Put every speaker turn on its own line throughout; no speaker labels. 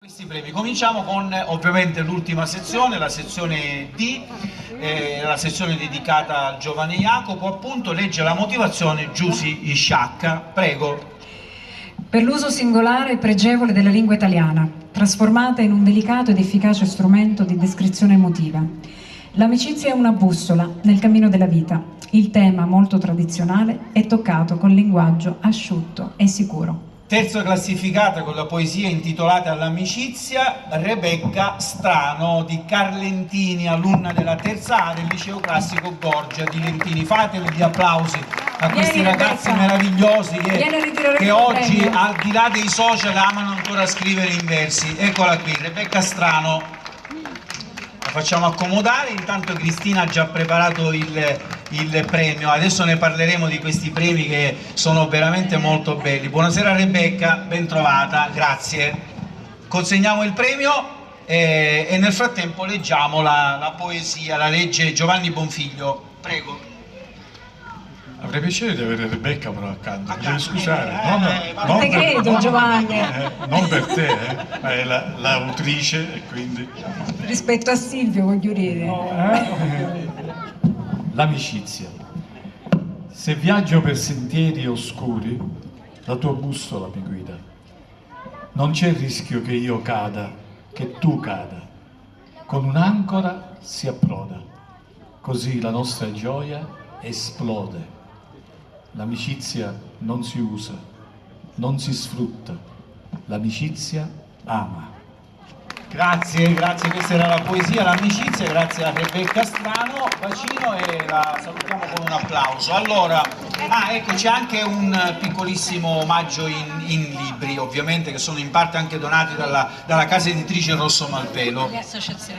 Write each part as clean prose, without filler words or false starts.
Questi premi. Cominciamo con ovviamente l'ultima sezione, la sezione D, la sezione dedicata al giovane Jacopo, appunto. Legge la motivazione Giusy Sciacca, prego.
Per l'uso singolare e pregevole della lingua italiana, trasformata in un delicato ed efficace strumento di descrizione emotiva. L'amicizia è una bussola nel cammino della vita. Il tema, molto tradizionale, è toccato con linguaggio asciutto e sicuro.
Terza classificata con la poesia intitolata All'amicizia, Rebecca Strano di Carlentini, alunna della terza A del liceo classico Gorgia di Lentini. Fate gli applausi a questi ragazzi meravigliosi che oggi, al di là dei social, amano ancora scrivere in versi. Eccola qui, Rebecca Strano. La facciamo accomodare. Intanto Cristina ha già preparato il premio, adesso ne parleremo di questi premi che sono veramente molto belli. Buonasera Rebecca, ben trovata, grazie. Consegniamo il premio e nel frattempo leggiamo la poesia, la legge Giovanni Bonfiglio, prego.
Avrei piacere di avere Rebecca però accanto, mi devi scusare.
Non te credo, Giovanni.
Non per te, ma è l'autrice e quindi...
Rispetto a Silvio, voglio dire.
L'amicizia. Se viaggio per sentieri oscuri, la tua bussola mi guida. Non c'è il rischio che io cada, che tu cada. Con un'ancora si approda. Così la nostra gioia esplode. L'amicizia non si usa, non si sfrutta. L'amicizia ama.
Grazie, grazie, questa era la poesia, l'amicizia, grazie a Rebecca Strano, bacino e la salutiamo con un applauso. Allora, ecco, c'è anche un piccolissimo omaggio in libri, ovviamente, che sono in parte anche donati dalla casa editrice Rosso Malpelo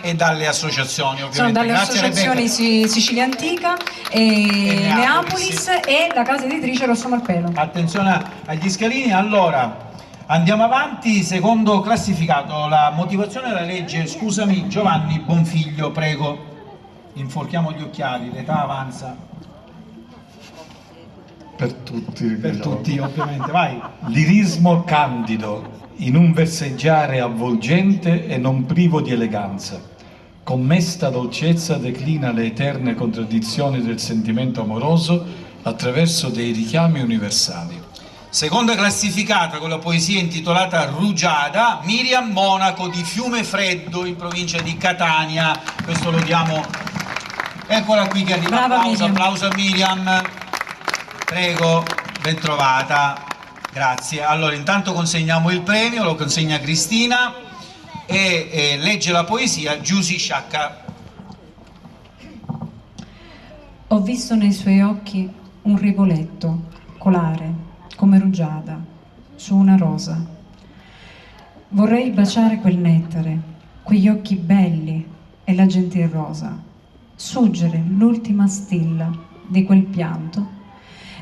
e dalle associazioni, ovviamente.
Sono dalle
grazie,
associazioni Sicilia Antica e Neapolis e la casa editrice Rosso Malpelo.
Attenzione agli scalini. Allora, andiamo avanti, secondo classificato, la motivazione della legge, scusami, Giovanni Bonfiglio, prego. Inforchiamo gli occhiali, l'età avanza.
Per tutti.
Per tutti, ovviamente, vai.
Lirismo candido, in un verseggiare avvolgente e non privo di eleganza. Con mesta dolcezza declina le eterne contraddizioni del sentimento amoroso attraverso dei richiami universali.
Seconda classificata con la poesia intitolata Rugiada, Miriam Monaco di Fiumefreddo in provincia di Catania. Questo lo diamo. Eccola qui che arriva. Applauso a Miriam. Prego, ben trovata. Grazie. Allora, intanto consegniamo il premio, lo consegna Cristina e legge la poesia Giusy Sciacca.
Ho visto nei suoi occhi un rivoletto colare come rugiada su una rosa. Vorrei baciare quel nettare, quegli occhi belli e la gentil rosa, suggere l'ultima stilla di quel pianto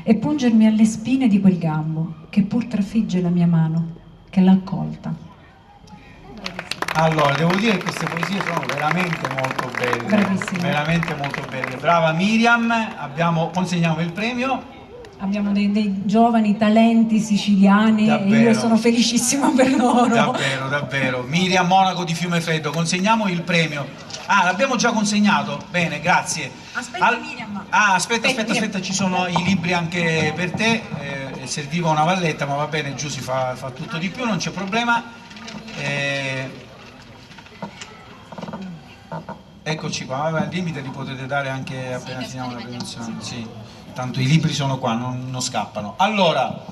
e pungermi alle spine di quel gambo che pur trafigge la mia mano che l'ha accolta.
Allora, devo dire che queste poesie sono veramente molto belle.
Bravissime.
Veramente molto belle. Brava Miriam, consegniamo il premio.
Abbiamo dei giovani talenti siciliani
Davvero.
e io sono felicissima per loro.
Davvero, davvero. Miriam Monaco di Fiumefreddo, consegniamo il premio. L'abbiamo già consegnato? Bene, grazie.
Miriam.
Aspetta, ci sono i libri anche per te. Serviva una valletta, ma va bene, giù si fa tutto di più, non c'è problema. Eccoci qua, al limite li potete dare anche appena finiamo la produzione. Sì. Tanto i libri sono qua, non scappano. Allora,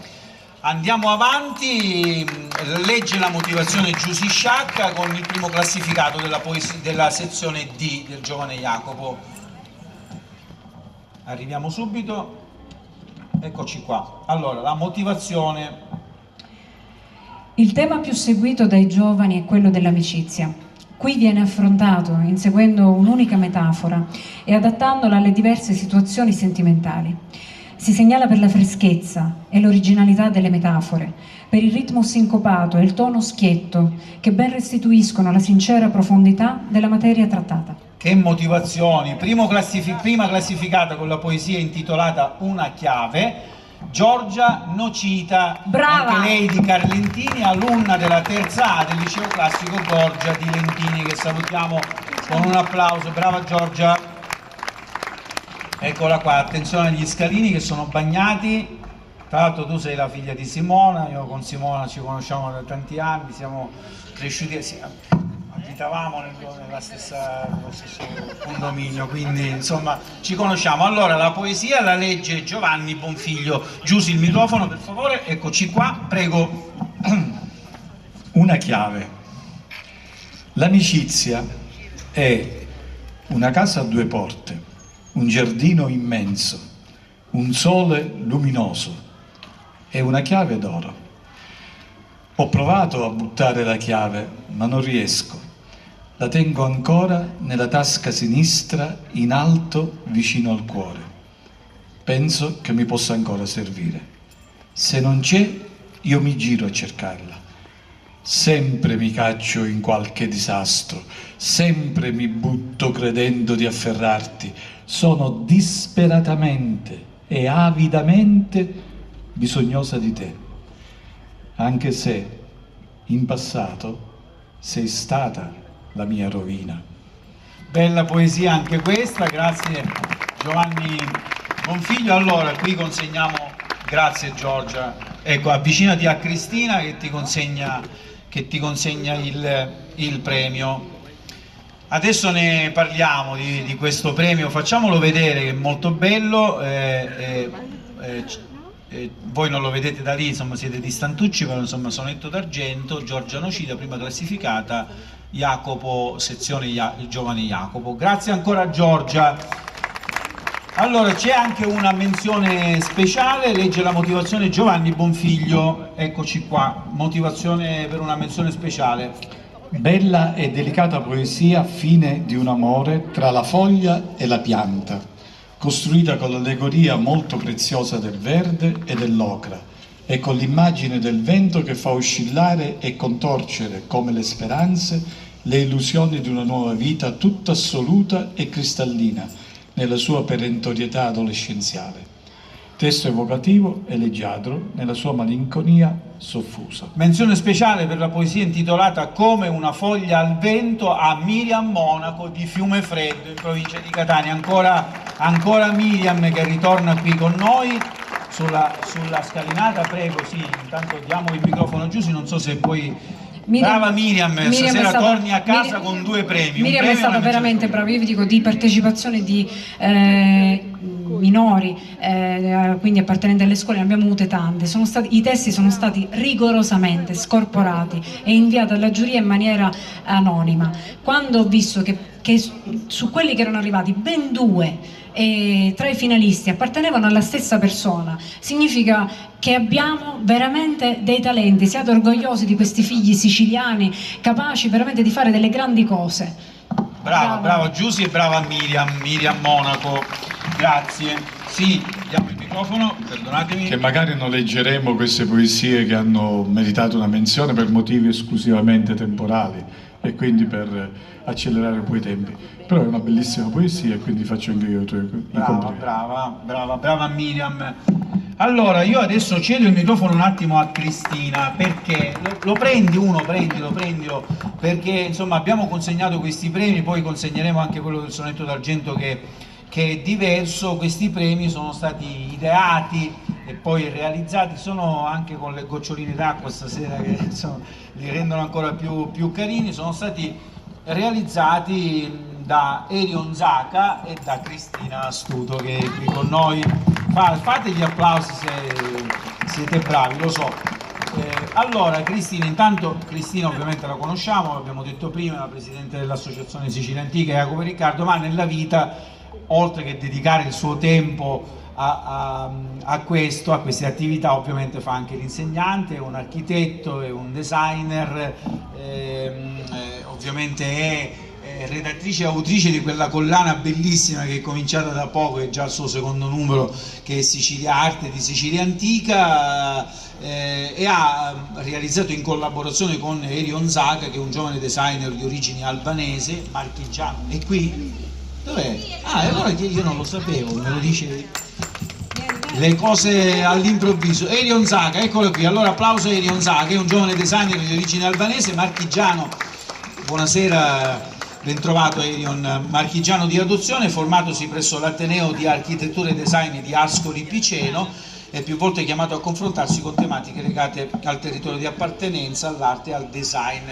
andiamo avanti, legge la motivazione Giusy Sciacca con il primo classificato della sezione D del giovane Jacopo. Arriviamo subito, eccoci qua. Allora, la motivazione.
Il tema più seguito dai giovani è quello dell'amicizia. Qui viene affrontato inseguendo un'unica metafora e adattandola alle diverse situazioni sentimentali. Si segnala per la freschezza e l'originalità delle metafore, per il ritmo sincopato e il tono schietto che ben restituiscono la sincera profondità della materia trattata.
Che motivazioni! Prima classificata con la poesia intitolata Una chiave, Giorgia Nocita,
brava,
anche lei di Carlentini, alunna della terza A del liceo classico Gorgia di Lentini, che salutiamo con un applauso. Brava Giorgia. Eccola qua, attenzione agli scalini che sono bagnati. Tra l'altro tu sei la figlia di Simona, io con Simona ci conosciamo da tanti anni, siamo cresciuti abitavamo nello stesso condominio, quindi insomma ci conosciamo. Allora la poesia la legge Giovanni Bonfiglio. Giussi il microfono per favore, eccoci qua, prego.
Una chiave. L'amicizia è una casa a due porte, un giardino immenso, un sole luminoso e una chiave d'oro. Ho provato a buttare la chiave, ma non riesco. La tengo ancora nella tasca sinistra, in alto, vicino al cuore. Penso che mi possa ancora servire. Se non c'è, io mi giro a cercarla. Sempre mi caccio in qualche disastro, sempre mi butto credendo di afferrarti. Sono disperatamente e avidamente bisognosa di te, anche se in passato sei stata la mia rovina.
Bella poesia anche questa, grazie Giovanni Bonfiglio. Allora qui consegniamo, grazie Giorgia, ecco, avvicinati a Cristina che ti consegna il premio. Adesso ne parliamo di questo premio, facciamolo vedere che è molto bello. Voi non lo vedete da lì, insomma siete distantucci, però insomma sonetto d'argento, Giorgia Nocita, prima classificata, Jacopo, sezione Giovane Jacopo. Grazie ancora Giorgia. Allora c'è anche una menzione speciale, legge la motivazione Giovanni Bonfiglio, eccoci qua, motivazione per una menzione speciale.
Bella e delicata poesia, fine di un amore tra la foglia e la pianta, costruita con l'allegoria molto preziosa del verde e dell'ocra e con l'immagine del vento che fa oscillare e contorcere, come le speranze, le illusioni di una nuova vita tutta assoluta e cristallina nella sua perentorietà adolescenziale. Testo evocativo e leggiadro nella sua malinconia soffusa.
Menzione speciale per la poesia intitolata Come una foglia al vento a Miriam Monaco di Fiumefreddo in provincia di Catania. Ancora Miriam che ritorna qui con noi sulla scalinata, prego, sì, intanto diamo il microfono giù, non so se poi... Brava Miriam, stasera torni a casa con due premi.
Miriam è stata veramente brava, io vi dico, di partecipazione di minori, quindi appartenenti alle scuole, ne abbiamo avute tante. I testi sono stati rigorosamente scorporati e inviati alla giuria in maniera anonima. Quando ho visto che su quelli che erano arrivati ben due tra i finalisti appartenevano alla stessa persona, significa che abbiamo veramente dei talenti. Siate orgogliosi di questi figli siciliani capaci veramente di fare delle grandi cose.
Brava Giussi e brava Miriam Monaco, grazie. Sì, diamo il microfono, perdonatemi.
Che magari non leggeremo queste poesie che hanno meritato una menzione per motivi esclusivamente temporali e quindi per accelerare poi i tempi, però è una bellissima poesia e quindi faccio anche io i complimenti.
Brava Miriam. Allora io adesso cedo il microfono un attimo a Cristina, perché lo prendilo, perché insomma abbiamo consegnato questi premi, poi consegneremo anche quello del sonetto d'argento che è diverso. Questi premi sono stati ideati e poi realizzati, sono anche con le goccioline d'acqua stasera che insomma, li rendono ancora più carini, sono stati realizzati da Erion Zaka e da Cristina Astuto che è qui con noi. Fate gli applausi se siete bravi, lo so. Allora Cristina, intanto Cristina ovviamente la conosciamo, l'abbiamo detto prima, è la presidente dell'Associazione Sicilia Antica Jacopo e Riccardo, ma nella vita, oltre che dedicare il suo tempo a queste attività, ovviamente fa anche l'insegnante, è un architetto, è un designer, ovviamente è redattrice e autrice di quella collana bellissima che è cominciata da poco, è già il suo secondo numero, che è Arte di Sicilia Antica, e ha realizzato in collaborazione con Erion Zaka, che è un giovane designer di origini albanese, marchigiano. E qui? Dov'è? Ah, allora io non lo sapevo, me lo dice... le cose all'improvviso. Erion Zaga, eccolo qui. Allora applauso a Erion Zaga, è un giovane designer di origine albanese, marchigiano. Buonasera, ben trovato Erion, marchigiano di adozione, formatosi presso l'Ateneo di Architettura e Design di Ascoli Piceno, è più volte chiamato a confrontarsi con tematiche legate al territorio di appartenenza, all'arte e al design.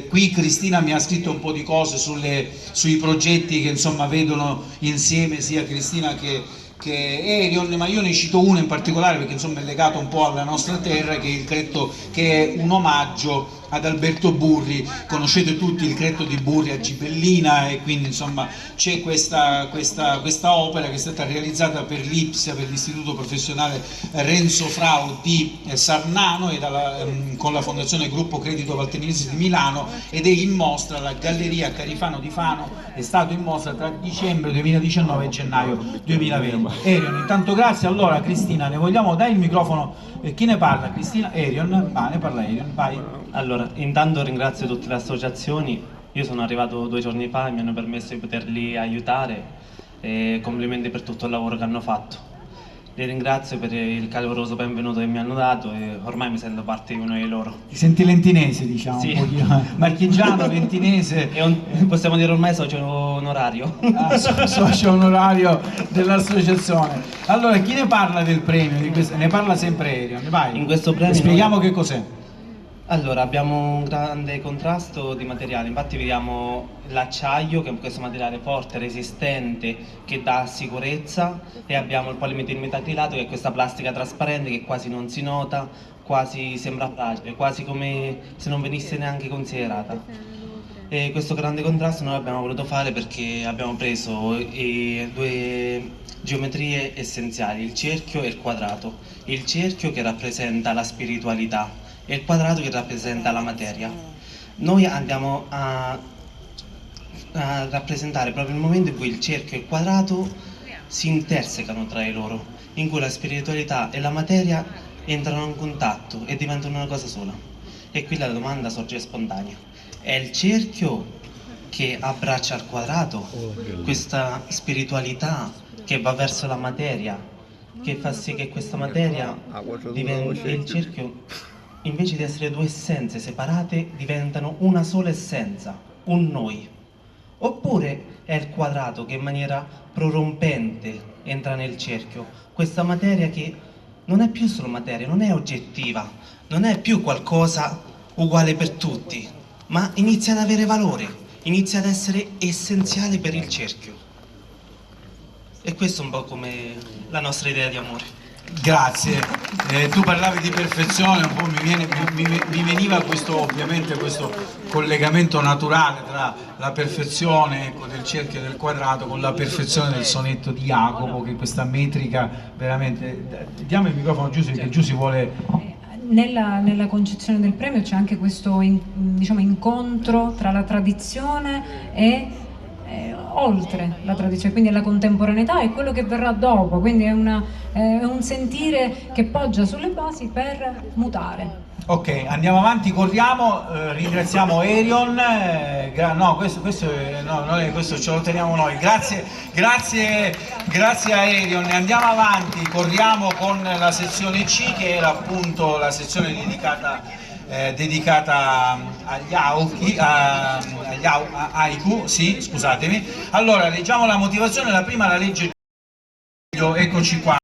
Qui Cristina mi ha scritto un po' di cose sui progetti che insomma vedono insieme sia Cristina che Erion, ma io ne cito uno in particolare perché insomma è legato un po' alla nostra terra, che è il Cretto, che è un omaggio ad Alberto Burri. Conoscete tutti il Cretto di Burri a Gibellina, e quindi insomma c'è questa opera che è stata realizzata per l'IPSIA, per l'Istituto Professionale Renzo Frau di Sarnano, e con la Fondazione Gruppo Credito Valtellesi di Milano, ed è in mostra alla Galleria Carifano di Fano, è stato in mostra tra dicembre 2019 e gennaio 2020. Erion, intanto grazie. Allora Cristina, ne vogliamo dare il microfono, chi ne parla? Cristina? Erion? Ne parla Erion, vai.
Allora, intanto ringrazio tutte le associazioni, io sono arrivato 2 giorni fa e mi hanno permesso di poterli aiutare, e complimenti per tutto il lavoro che hanno fatto. Li ringrazio per il caloroso benvenuto che mi hanno dato e ormai mi sento parte di uno di loro.
Ti senti lentinese, diciamo,
sì.
Un pochino. Marchigiano, lentinese.
Possiamo dire ormai socio onorario.
Socio onorario dell'associazione. Allora, chi ne parla del premio? Ne parla sempre Erion, vai.
In questo premio
spieghiamo che cos'è.
Allora, abbiamo un grande contrasto di materiali, infatti vediamo l'acciaio, che è questo materiale forte, resistente, che dà sicurezza, e abbiamo il polimetilato, che è questa plastica trasparente che quasi non si nota, quasi sembra fragile, quasi come se non venisse neanche considerata. E questo grande contrasto noi abbiamo voluto fare perché abbiamo preso 2 geometrie essenziali, il cerchio e il quadrato. Il cerchio che rappresenta la spiritualità e il quadrato che rappresenta la materia. Noi andiamo a rappresentare proprio il momento in cui il cerchio e il quadrato si intersecano tra di loro, in cui la spiritualità e la materia entrano in contatto e diventano una cosa sola. E qui la domanda sorge spontanea: è il cerchio che abbraccia il quadrato, questa spiritualità che va verso la materia, che fa sì che questa materia diventi il cerchio, invece di essere 2 essenze separate, diventano una sola essenza, un noi. Oppure è il quadrato che in maniera prorompente entra nel cerchio, questa materia che non è più solo materia, non è oggettiva, non è più qualcosa uguale per tutti, ma inizia ad avere valore, inizia ad essere essenziale per il cerchio. E questo è un po' come la nostra idea di amore.
Grazie, tu parlavi di perfezione, un po' mi veniva ovviamente questo collegamento naturale tra la perfezione, ecco, del cerchio e del quadrato con la perfezione del sonetto di Jacopo, che è questa metrica veramente. Diamo il microfono a Giussi, perché Giussi vuole.
Nella concezione del premio c'è anche questo diciamo, incontro tra la tradizione e oltre la tradizione, quindi la contemporaneità e quello che verrà dopo, quindi è un sentire che poggia sulle basi per mutare.
Ok, andiamo avanti, corriamo, ringraziamo Erion, no, questo ce lo teniamo noi, grazie a Erion. Andiamo avanti, corriamo con la sezione C, che era appunto la sezione dedicata agli haiku, sì, scusatemi. Allora, leggiamo la motivazione, la prima la legge Giulio, eccoci qua.